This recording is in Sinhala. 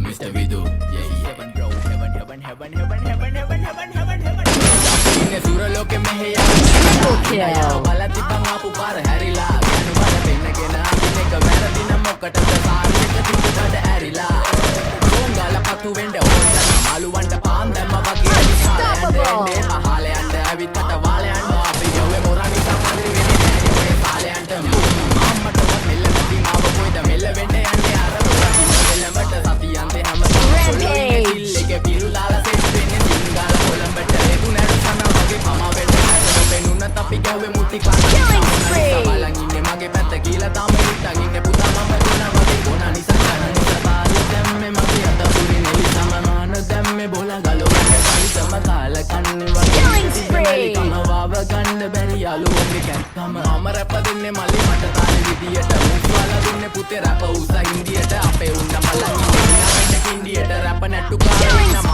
Mr. Vidu, yeah, heaven bro, heaven. Inne suraloke mehe ya bala tipang apu par harila ganu bala pennagena ineka වැරදින මොකටද සාරියක තිබුණද ඇරිලා ගෝංගල පතු වෙන්න ඕන මාළුවන්ට පාන් දැම්ම වගේ අනිසාරෙන්ද පහලයන්ට ඇවිත් අත වාලයන්ට අපි යෝවේ මොරණි සමරි වෙන්නේ නැහැ පාලයන්ට අම්මට මෙල්ල නැති මාව කොයිද මෙල්ල වෙන්න යන්නේ අර මෙල්ලමට සතියන්තේ හැම ඉල්ලේ පිරුලාලා සෙට් වෙන්නේ සිංගල කොළඹට එදුනට සන වගේ මම වෙන්න වෙනුන අපි ගැව්වේ මුටි කාලා බලන් ඉන්නේ මගේ පැත්ත කියලා තාම හිටන් ඉන්නේ පුතා මම දුනා වගේ කොනා නිසා කන පාරේ දැම්මේ මගේ අත පුරි නෙලි සමමාන දැම්මේ බොල ගලවන්නේ පරිසම කාල කන්නේ වගේ කම වාව ගන්න බැරි යාළුවෝගේ කැක්කම මම රැප දෙන්නේ මල්ලි මට තාලේ විදියට මුස්වාලා දුන්නේ පුතේ රැප උස ඉන්දියට අපේ උන්න මලන් ඉන්නේ ඉන්දියට රැප නැට්ටු කාලා